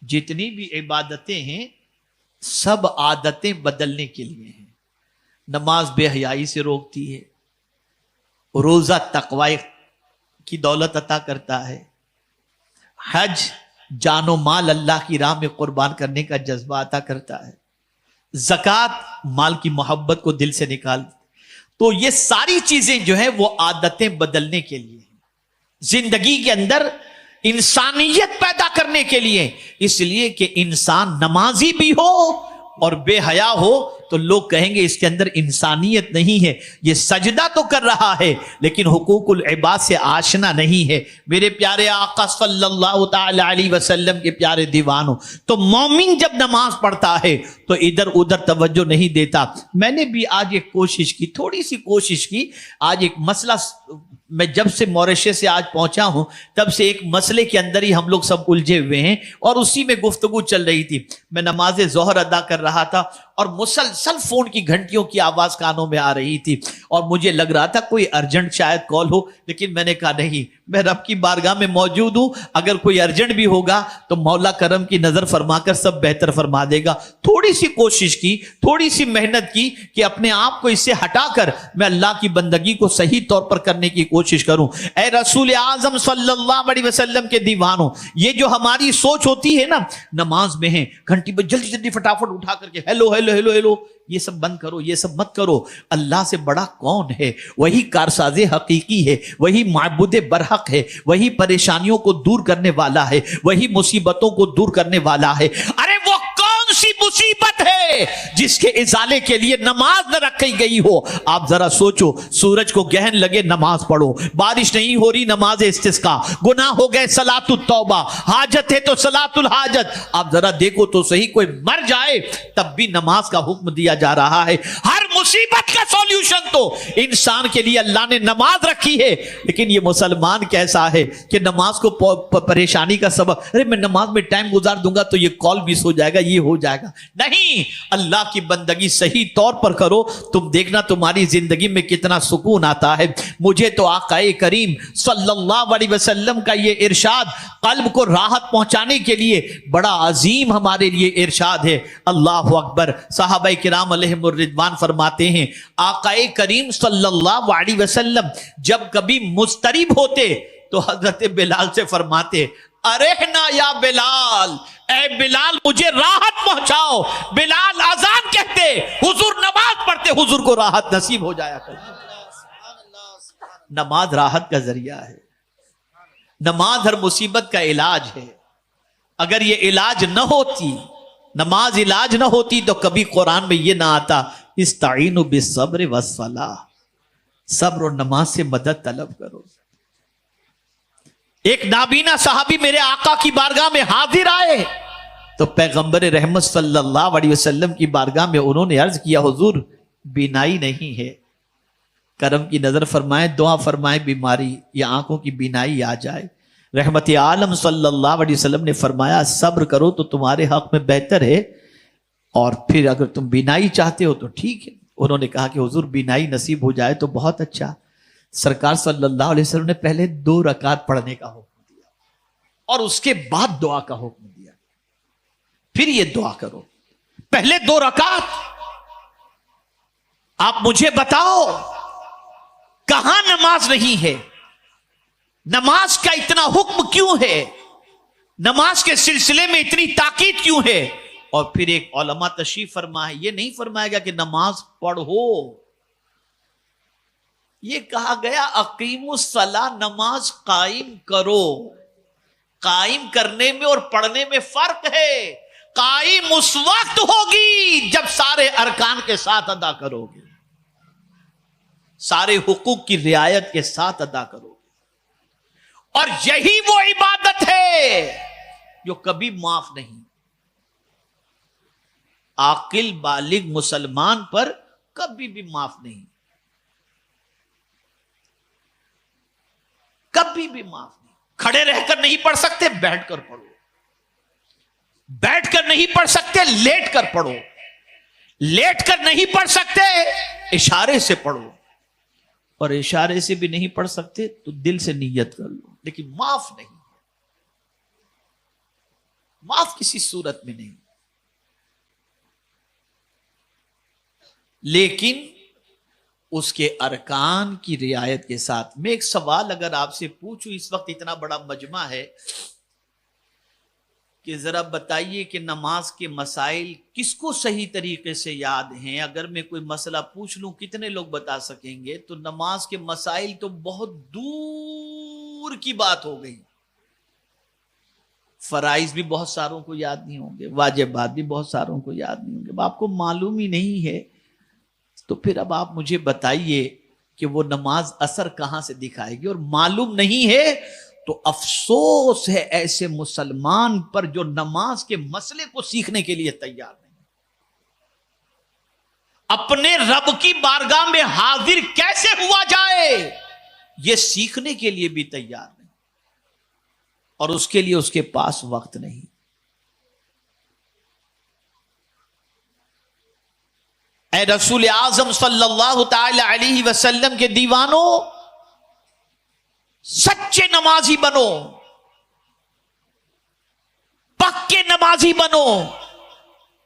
جتنی بھی عبادتیں ہیں سب عادتیں بدلنے کے لیے ہیں. نماز بے حیائی سے روکتی ہے، روزہ تقوی کی دولت عطا کرتا ہے، حج جان و مال اللہ کی راہ میں قربان کرنے کا جذبہ عطا کرتا ہے، زکوٰۃ مال کی محبت کو دل سے نکالتی. تو یہ ساری چیزیں جو ہیں وہ عادتیں بدلنے کے لیے ہیں، زندگی کے اندر انسانیت پیدا کرنے کے لیے. اس لیے کہ انسان نمازی بھی ہو اور بے حیا ہو تو لوگ کہیں گے اس کے اندر انسانیت نہیں ہے، یہ سجدہ تو کر رہا ہے لیکن حقوق العباد سے آشنا نہیں ہے. میرے پیارے آقا صلی اللہ تعالی علیہ وسلم کے پیارے دیوانوں، تو مومن جب نماز پڑھتا ہے تو ادھر ادھر توجہ نہیں دیتا. میں نے بھی آج ایک کوشش کی، تھوڑی سی کوشش کی. آج ایک مسئلہ، میں جب سے موریشس سے آج پہنچا ہوں تب سے ایک مسئلے کے اندر ہی ہم لوگ سب الجھے ہوئے ہیں اور اسی میں گفتگو چل رہی تھی. میں نماز ظہر ادا کر رہا تھا اور مسلسل فون کی گھنٹیوں کی آواز کانوں میں آ رہی تھی اور مجھے لگ رہا تھا کوئی ارجنٹ شاید کال ہو، لیکن میں نے کہا نہیں، میں رب کی بارگاہ میں موجود ہوں، اگر کوئی ارجنٹ بھی ہوگا تو مولا کرم کی نظر فرما کر سب بہتر فرما دے گا. تھوڑی سی کوشش کی، تھوڑی سی محنت کی کہ اپنے آپ کو اس سے ہٹا کر میں اللہ کی بندگی کو صحیح طور پر کرنے کی کوشش کروں. اے رسول اعظم صلی اللہ علیہ وسلم کے دیوانوں، یہ جو ہماری سوچ ہوتی ہے نا، نماز میں ہے گھنٹی پہ جلدی جلدی فٹافٹ اٹھا کر کے ہیلو ہیلو ہیلو ہیلو، یہ سب بند کرو، یہ سب مت کرو. اللہ سے بڑا کون ہے؟ وہی کارساز حقیقی ہے، وہی معبود برحق ہے، وہی پریشانیوں کو دور کرنے والا ہے، وہی مصیبتوں کو دور کرنے والا ہے. ارے وہ کون سی مصیبت ہے جس کے ازالے کے لیے نماز نہ رکھی گئی ہو؟ آپ ذرا سوچو، سورج کو گہن لگے نماز پڑھو، بارش نہیں ہو رہی نماز استسقا، گناہ ہو گئے صلاۃ التوبہ، حاجت ہے تو صلاۃ الحاجت. آپ ذرا دیکھو تو صحیح، کوئی مر جائے تب بھی نماز کا حکم دیا جا رہا ہے. ہر مصیبت کا سولوشن تو انسان کے لیے اللہ نے نماز رکھی ہے. لیکن یہ مسلمان کیسا ہے کہ نماز کو پریشانی کا سبب، ارے میں نماز میں ٹائم گزار دوں گا تو یہ کال مس ہو جائے گا، یہ ہو جائے گا. نہیں، اللہ کی بندگی صحیح طور پر کرو، تم دیکھنا تمہاری زندگی میں کتنا سکون آتا ہے. مجھے تو آقا کریم صلی اللہ علیہ وسلم کا یہ ارشاد قلب کو راحت پہنچانے کے لیے بڑا عظیم ہمارے لیے ارشاد ہے. اللہ اکبر. صحابہ کرام علیہم الرضوان فرماتے ہیں آقا کریم صلی اللہ علیہ وسلم جب کبھی مضطرب ہوتے تو حضرت بلال سے فرماتے ارحنا یا بلال، اے بلال مجھے راحت پہنچاؤ. بلال اذان کہتے، حضور نماز پڑھتے، حضور کو راحت نصیب ہو جایا کرتی. نماز راحت کا ذریعہ ہے، نماز ہر مصیبت کا علاج ہے. اگر یہ علاج نہ ہوتی، نماز علاج نہ ہوتی تو کبھی قرآن میں یہ نہ آتا استعینوا بالصبر والصلاۃ، صبر اور نماز سے مدد طلب کرو. ایک نابینا صحابی میرے آقا کی بارگاہ میں حاضر آئے تو پیغمبر رحمت صلی اللہ علیہ وسلم کی بارگاہ میں انہوں نے عرض کیا حضور بینائی نہیں ہے، کرم کی نظر فرمائیں، دعا فرمائیں بیماری یا آنکھوں کی بینائی آ جائے. رحمت عالم صلی اللہ علیہ وسلم نے فرمایا صبر کرو تو تمہارے حق میں بہتر ہے، اور پھر اگر تم بینائی چاہتے ہو تو ٹھیک ہے. انہوں نے کہا کہ حضور بینائی نصیب ہو جائے تو بہت اچھا. سرکار صلی اللہ علیہ وسلم نے پہلے 2 رکعت پڑھنے کا حکم دیا اور اس کے بعد دعا کا حکم دیا. پھر یہ دعا کرو، پہلے 2 رکعت. آپ مجھے بتاؤ کہاں نماز نہیں ہے؟ نماز کا اتنا حکم کیوں ہے؟ نماز کے سلسلے میں اتنی تاکید کیوں ہے؟ اور پھر ایک علماء تشریف فرما ہے، یہ نہیں فرمایا گیا کہ نماز پڑھو، یہ کہا گیا اقیموا الصلاۃ، نماز قائم کرو. قائم کرنے میں اور پڑھنے میں فرق ہے. قائم اس وقت ہوگی جب سارے ارکان کے ساتھ ادا کرو گے، سارے حقوق کی رعایت کے ساتھ ادا کرو گے. اور یہی وہ عبادت ہے جو کبھی معاف نہیں. عاقل بالغ مسلمان پر کبھی بھی معاف نہیں، کبھی بھی معاف نہیں. کھڑے رہ کر نہیں پڑھ سکتے، بیٹھ کر پڑھو. بیٹھ کر نہیں پڑھ سکتے، لیٹ کر پڑھو. لیٹ کر نہیں پڑھ سکتے، اشارے سے پڑھو. اور اشارے سے بھی نہیں پڑھ سکتے تو دل سے نیت کر لو، لیکن معاف نہیں. معاف کسی صورت میں نہیں. لیکن اس کے ارکان کی رعایت کے ساتھ. میں ایک سوال اگر آپ سے پوچھوں، اس وقت اتنا بڑا مجمع ہے کہ ذرا بتائیے کہ نماز کے مسائل کس کو صحیح طریقے سے یاد ہیں؟ اگر میں کوئی مسئلہ پوچھ لوں کتنے لوگ بتا سکیں گے؟ تو نماز کے مسائل تو بہت دور کی بات ہو گئی. فرائض بھی بہت ساروں کو یاد نہیں ہوں گے، واجبات بھی بہت ساروں کو یاد نہیں ہوں گے. اب آپ کو معلوم ہی نہیں ہے تو پھر اب آپ مجھے بتائیے کہ وہ نماز اثر کہاں سے دکھائے گی؟ اور معلوم نہیں ہے تو افسوس ہے ایسے مسلمان پر جو نماز کے مسئلے کو سیکھنے کے لیے تیار نہیں. اپنے رب کی بارگاہ میں حاضر کیسے ہوا جائے یہ سیکھنے کے لیے بھی تیار نہیں، اور اس کے لیے اس کے پاس وقت نہیں. اے رسول اعظم صلی اللہ تعالی علیہ وسلم کے دیوانوں، سچے نمازی بنو، پکے نمازی بنو،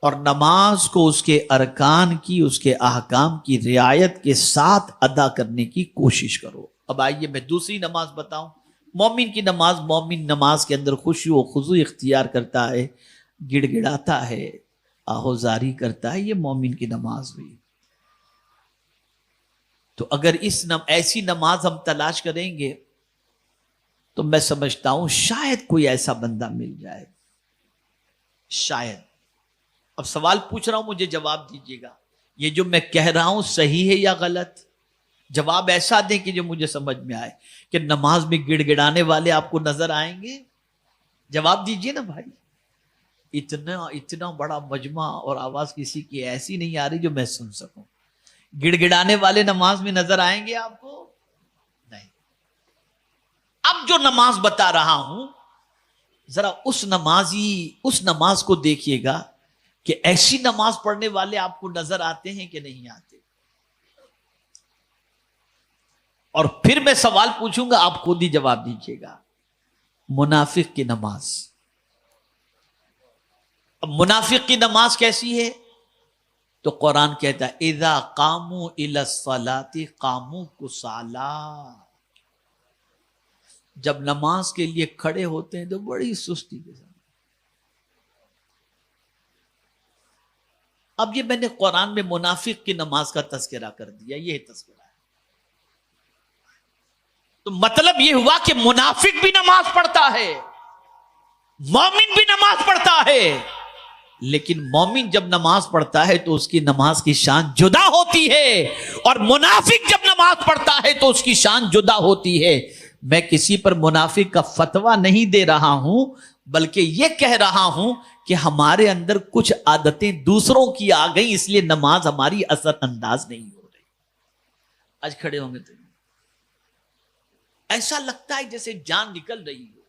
اور نماز کو اس کے ارکان کی، اس کے احکام کی رعایت کے ساتھ ادا کرنے کی کوشش کرو. اب آئیے میں دوسری نماز بتاؤں. مومن کی نماز. مومن نماز کے اندر خشوع و خضوع اختیار کرتا ہے، گڑ گڑاتا ہے، آہوزاری کرتا ہے. یہ مومن کی نماز ہوئی. تو اگر ایسی نماز ہم تلاش کریں گے تو میں سمجھتا ہوں شاید کوئی ایسا بندہ مل جائے. شاید. اب سوال پوچھ رہا ہوں، مجھے جواب دیجیے گا. یہ جو میں کہہ رہا ہوں صحیح ہے یا غلط؟ جواب ایسا دیں کہ جو مجھے سمجھ میں آئے. کہ نماز میں گڑ گڑانے والے آپ کو نظر آئیں گے؟ جواب دیجیے نا بھائی. اتنا بڑا مجمع اور آواز کسی کی ایسی نہیں آ رہی جو میں سن سکوں. گڑ گڑانے والے نماز میں نظر آئیں گے آپ کو؟ نہیں. اب جو نماز بتا رہا ہوں ذرا اس نماز کو دیکھیے گا کہ ایسی نماز پڑھنے والے آپ کو نظر آتے ہیں کہ نہیں آتے. اور پھر میں سوال پوچھوں گا، آپ خود ہی جواب دیجیے گا. منافق کی نماز. اب منافق کی نماز کیسی ہے؟ تو قرآن کہتا ہے اذا قاموا الی الصلاۃ قاموا کسالا. جب نماز کے لیے کھڑے ہوتے ہیں تو بڑی سستی کے ساتھ. اب یہ میں نے قرآن میں منافق کی نماز کا تذکرہ کر دیا، یہ تذکرہ ہے. تو مطلب یہ ہوا کہ منافق بھی نماز پڑھتا ہے، مومن بھی نماز پڑھتا ہے. لیکن مومن جب نماز پڑھتا ہے تو اس کی نماز کی شان جدا ہوتی ہے، اور منافق جب نماز پڑھتا ہے تو اس کی شان جدا ہوتی ہے. میں کسی پر منافق کا فتویٰ نہیں دے رہا ہوں، بلکہ یہ کہہ رہا ہوں کہ ہمارے اندر کچھ عادتیں دوسروں کی آ گئیں، اس لیے نماز ہماری اثر انداز نہیں ہو رہی. آج کھڑے ہوں گے تو ایسا لگتا ہے جیسے جان نکل رہی ہو.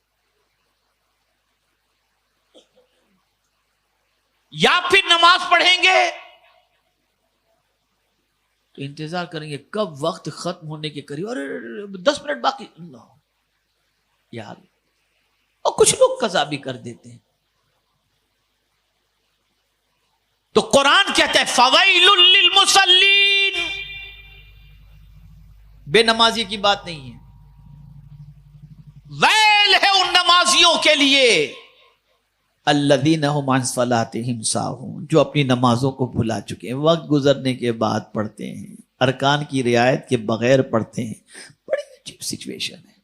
یا پھر نماز پڑھیں گے تو انتظار کریں گے کب وقت ختم ہونے کے قریب، اور 10 منٹ باقی، اللہ یار. اور کچھ لوگ قضا بھی کر دیتے ہیں. تو قرآن کہتا ہے فویل للمصلین. بے نمازی کی بات نہیں ہے، ویل ہے ان نمازیوں کے لیے الذین هم عن صلاتهم ساہون، جو اپنی نمازوں کو بھلا چکے ہیں، وقت گزرنے کے بعد پڑھتے ہیں، ارکان کی رعایت کے بغیر پڑھتے ہیں. بڑی عجیب سچویشن ہے.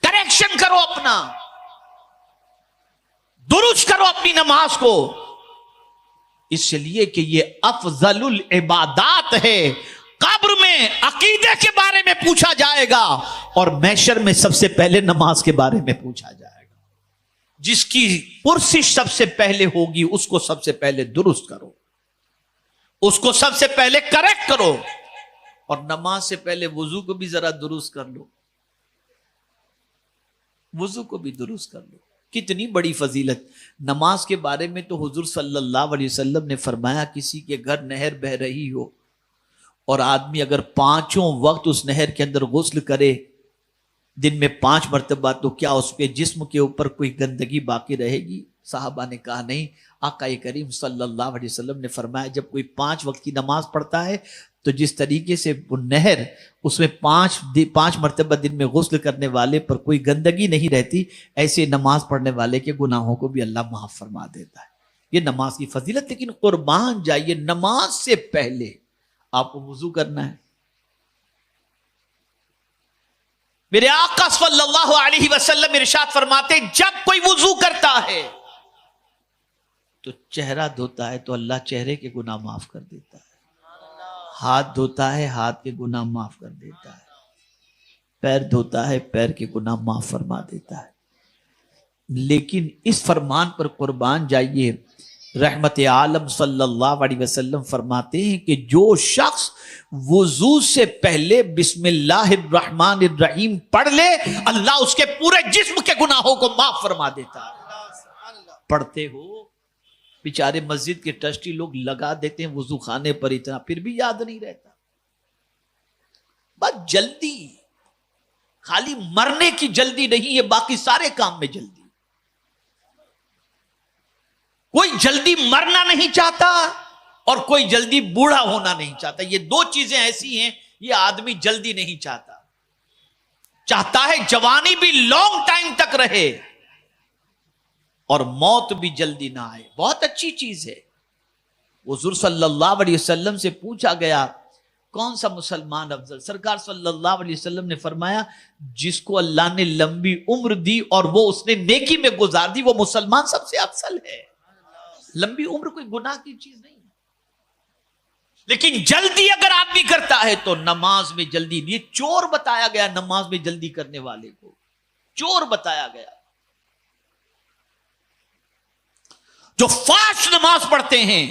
کریکشن کرو، اپنا درست کرو اپنی نماز کو، اس لیے کہ یہ افضل العبادات ہے. قبر میں عقیدے کے بارے میں پوچھا جائے گا، اور محشر میں سب سے پہلے نماز کے بارے میں پوچھا جائے گا. جس کی پرسش سب سے پہلے ہوگی اس کو سب سے پہلے درست کرو، اس کو سب سے پہلے کریکٹ کرو. اور نماز سے پہلے وضو کو بھی ذرا درست کر لو، وضو کو بھی درست کر لو. کتنی بڑی فضیلت. نماز کے بارے میں تو حضور صلی اللہ علیہ وسلم نے فرمایا کسی کے گھر نہر بہ رہی ہو اور آدمی اگر 5 وقت اس نہر کے اندر غسل کرے، دن میں 5 مرتبہ، تو کیا اس کے جسم کے اوپر کوئی گندگی باقی رہے گی؟ صحابہ نے کہا نہیں۔ آقا کریم صلی اللہ علیہ وسلم نے فرمایا جب کوئی 5 وقت کی نماز پڑھتا ہے تو جس طریقے سے وہ نہر اس میں 5 مرتبہ دن میں غسل کرنے والے پر کوئی گندگی نہیں رہتی، ایسے نماز پڑھنے والے کے گناہوں کو بھی اللہ معاف فرما دیتا ہے۔ یہ نماز کی فضیلت۔ لیکن قربان جائیے، نماز سے پہلے آپ کو وضو کرنا ہے۔ میرے آقا صلی اللہ علیہ وسلم ارشاد فرماتے ہیں جب کوئی وضو کرتا ہے تو چہرہ دھوتا ہے تو اللہ چہرے کے گناہ معاف کر دیتا ہے، ہاتھ دھوتا ہے ہاتھ کے گناہ معاف کر دیتا ہے، پیر دھوتا ہے پیر کے گناہ معاف فرما دیتا ہے۔ لیکن اس فرمان پر قربان جائیے، رحمت عالم صلی اللہ علیہ وسلم فرماتے ہیں کہ جو شخص وضو سے پہلے بسم اللہ الرحمن الرحیم پڑھ لے، اللہ اس کے پورے جسم کے گناہوں کو معاف فرما دیتا ہے۔ پڑھتے ہو، بیچارے مسجد کے ٹرسٹی لوگ لگا دیتے ہیں وضو خانے پر اتنا، پھر بھی یاد نہیں رہتا۔ بس جلدی، خالی مرنے کی جلدی نہیں ہے، باقی سارے کام میں جلدی۔ کوئی جلدی مرنا نہیں چاہتا اور کوئی جلدی بوڑھا ہونا نہیں چاہتا۔ یہ 2 چیزیں ایسی ہیں، یہ آدمی جلدی نہیں چاہتا۔ چاہتا ہے جوانی بھی لانگ ٹائم تک رہے اور موت بھی جلدی نہ آئے۔ بہت اچھی چیز ہے۔ حضور صلی اللہ علیہ وسلم سے پوچھا گیا کون سا مسلمان افضل؟ سرکار صلی اللہ علیہ وسلم نے فرمایا جس کو اللہ نے لمبی عمر دی اور وہ اس نے نیکی میں گزار دی، وہ مسلمان سب سے افضل ہے۔ لمبی عمر کوئی گناہ کی چیز نہیں ہے، لیکن جلدی اگر آدمی کرتا ہے تو نماز میں جلدی۔ یہ چور بتایا گیا نماز میں جلدی کرنے والے کو، چور بتایا گیا۔ جو فاسٹ نماز پڑھتے ہیں،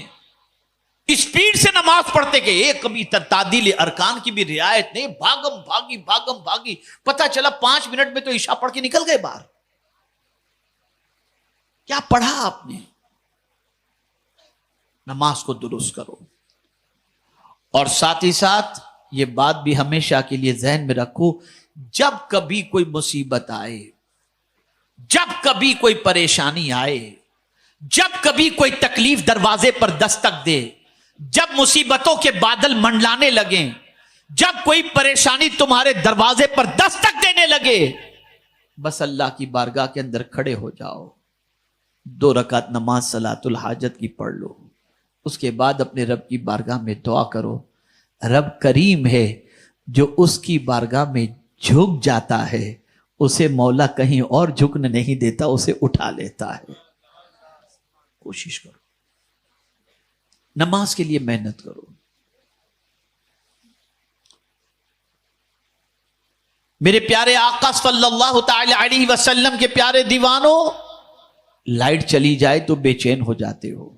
اسپیڈ سے نماز پڑھتے کہ ایک کبھی تعدیل ارکان کی بھی رعایت نہیں، بھاگم بھاگی، پتہ چلا 5 منٹ میں تو عشاء پڑھ کے نکل گئے باہر۔ کیا پڑھا آپ نے؟ نماز کو درست کرو۔ اور ساتھ ہی ساتھ یہ بات بھی ہمیشہ کے لیے ذہن میں رکھو، جب کبھی کوئی مصیبت آئے، جب کبھی کوئی پریشانی آئے، جب کبھی کوئی تکلیف دروازے پر دستک دے، جب مصیبتوں کے بادل منڈلانے لگیں، جب کوئی پریشانی تمہارے دروازے پر دستک دینے لگے، بس اللہ کی بارگاہ کے اندر کھڑے ہو جاؤ، 2 رکعت نماز صلاۃ الحاجت کی پڑھ لو، اس کے بعد اپنے رب کی بارگاہ میں دعا کرو۔ رب کریم ہے، جو اس کی بارگاہ میں جھک جاتا ہے اسے مولا کہیں اور جھکنے نہیں دیتا، اسے اٹھا لیتا ہے۔ کوشش کرو، نماز کے لیے محنت کرو۔ میرے پیارے آقا صلی اللہ تعالی علیہ وسلم کے پیارے دیوانوں، لائٹ چلی جائے تو بے چین ہو جاتے ہو،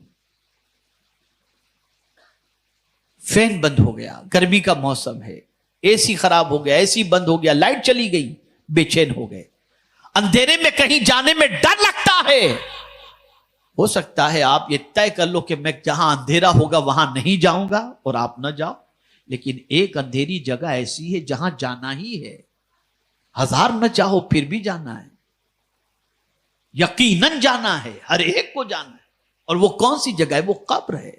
فین بند ہو گیا، گرمی کا موسم ہے، اے سی خراب ہو گیا، اے سی بند ہو گیا، لائٹ چلی گئی، بے چین ہو گئے، اندھیرے میں کہیں جانے میں ڈر لگتا ہے۔ ہو سکتا ہے آپ یہ طے کر لو کہ میں جہاں اندھیرا ہوگا وہاں نہیں جاؤں گا اور آپ نہ جاؤ، لیکن ایک اندھیری جگہ ایسی ہے جہاں جانا ہی ہے، 1000 نہ چاہو پھر بھی جانا ہے، یقیناً جانا ہے، ہر ایک کو جانا ہے۔ اور وہ کون سی جگہ ہے؟ وہ قبر ہے،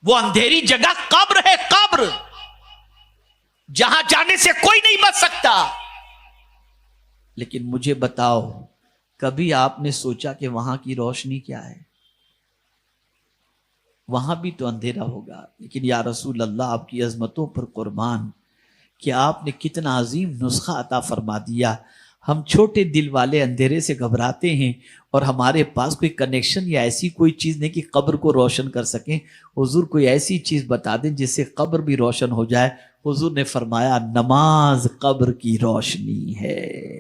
وہ اندھیری جگہ قبر ہے، قبر جہاں جانے سے کوئی نہیں بچ سکتا۔ لیکن مجھے بتاؤ، کبھی آپ نے سوچا کہ وہاں کی روشنی کیا ہے؟ وہاں بھی تو اندھیرا ہوگا، لیکن یا رسول اللہ آپ کی عظمتوں پر قربان کہ آپ نے کتنا عظیم نسخہ عطا فرما دیا۔ ہم چھوٹے دل والے اندھیرے سے گھبراتے ہیں اور ہمارے پاس کوئی کنیکشن یا ایسی کوئی چیز نہیں کہ قبر کو روشن کر سکیں۔ حضور کوئی ایسی چیز بتا دیں جس سے قبر بھی روشن ہو جائے۔ حضور نے فرمایا نماز قبر کی روشنی ہے۔